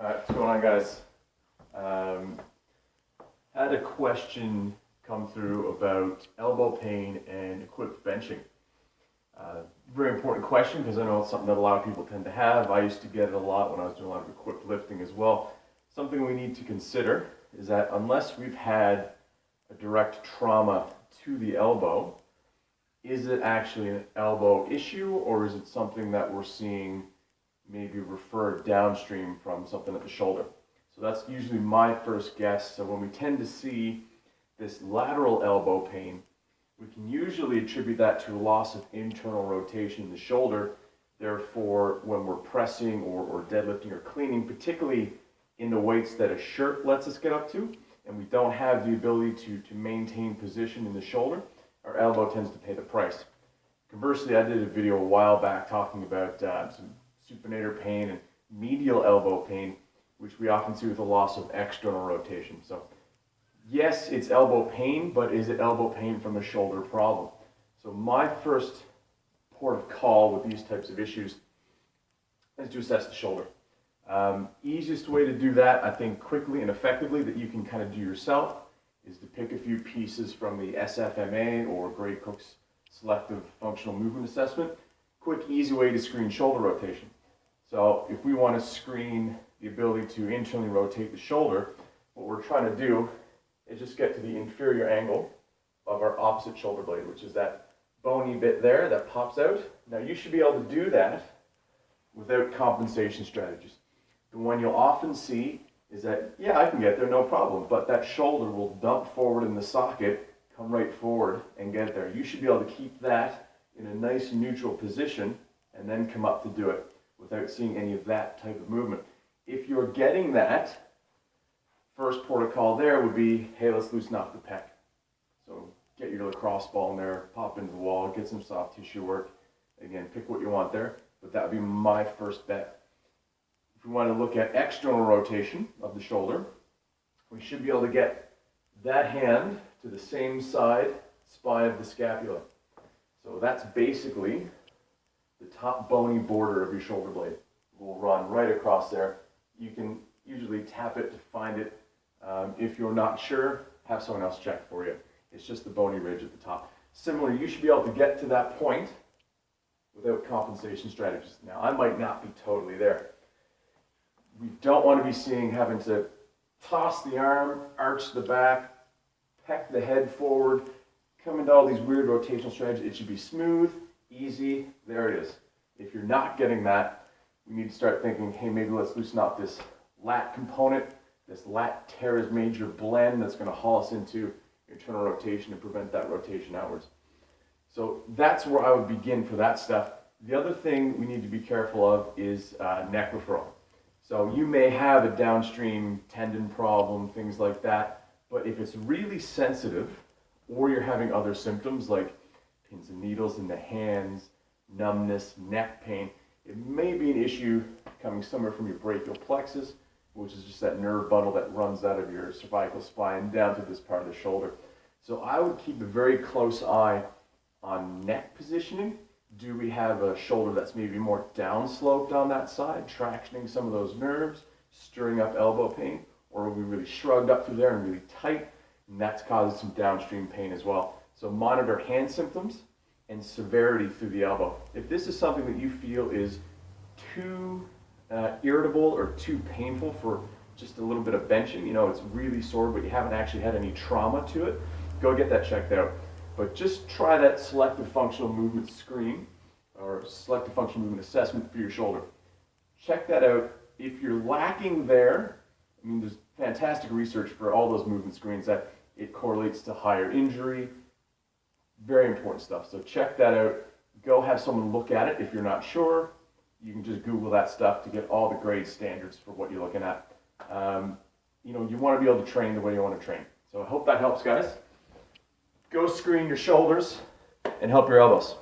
Alright, what's going on, guys? Had a question come through about elbow pain and equipped benching. Very important question because I know it's something that a lot of people tend to have. I used to get it a lot when I was doing a lot of equipped lifting as well. Something we need to consider is that unless we've had a direct trauma to the elbow, is it actually an elbow issue, or is it something that we're seeing maybe referred downstream from something at the shoulder? So that's usually my first guess. So when we tend to see this lateral elbow pain, we can usually attribute that to a loss of internal rotation in the shoulder. Therefore, when we're pressing or deadlifting or cleaning, particularly in the weights that a shirt lets us get up to, and we don't have the ability to maintain position in the shoulder, our elbow tends to pay the price. Conversely, I did a video a while back talking about some supinator pain and medial elbow pain, which we often see with a loss of external rotation. So yes, it's elbow pain, but is it elbow pain from a shoulder problem? So my first port of call with these types of issues is to assess the shoulder. Easiest way to do that, I think, quickly and effectively that you can kind of do yourself is to pick a few pieces from the SFMA or Gray Cook's Selective Functional Movement Assessment. Quick, easy way to screen shoulder rotation. So if we want to screen the ability to internally rotate the shoulder, what we're trying to do is just get to the inferior angle of our opposite shoulder blade, which is that bony bit there that pops out. Now you should be able to do that without compensation strategies. The one you'll often see is that, yeah, I can get there, no problem, but that shoulder will dump forward in the socket, come right forward and get there. You should be able to keep that in a nice neutral position and then come up to do it without seeing any of that type of movement. If you're getting that, first port of call there would be, hey, let's loosen up the pec. So get your lacrosse ball in there, pop into the wall, get some soft tissue work. Again, pick what you want there, but that would be my first bet. If we want to look at external rotation of the shoulder, we should be able to get that hand to the same side spine of the scapula. So that's basically the top bony border of your shoulder blade. We'll run right across there. You can usually tap it to find it. If you're not sure, have someone else check for you. It's just the bony ridge at the top. Similarly, you should be able to get to that point without compensation strategies. Now, I might not be totally there. We don't want to be having to toss the arm, arch the back, peck the head forward, come into all these weird rotational strategies. It should be smooth, easy, there it is. If you're not getting that, we need to start thinking, hey, maybe let's loosen up this lat component, this lat teres major blend that's going to haul us into internal rotation and prevent that rotation outwards. So that's where I would begin for that stuff. The other thing we need to be careful of is neck referral. So you may have a downstream tendon problem, things like that, but if it's really sensitive or you're having other symptoms like pins and needles in the hands, numbness, neck pain, it may be an issue coming somewhere from your brachial plexus, which is just that nerve bundle that runs out of your cervical spine down to this part of the shoulder. So I would keep a very close eye on neck positioning. Do we have a shoulder that's maybe more downsloped on that side, tractioning some of those nerves, stirring up elbow pain, or are we really shrugged up through there and really tight, and that's causing some downstream pain as well. So monitor hand symptoms and severity through the elbow. If this is something that you feel is too irritable or too painful for just a little bit of benching, you know, it's really sore, but you haven't actually had any trauma to it, go get that checked out. But just try that selective functional movement screen or selective functional movement assessment for your shoulder. Check that out. If you're lacking there, I mean, there's fantastic research for all those movement screens that it correlates to higher injury. Very important stuff. So check that out. Go have someone look at it. If you're not sure, you can just Google that stuff to get all the grade standards for what you're looking at. You know, you want to be able to train the way you want to train. So I hope that helps, guys. Go screen your shoulders and help your elbows.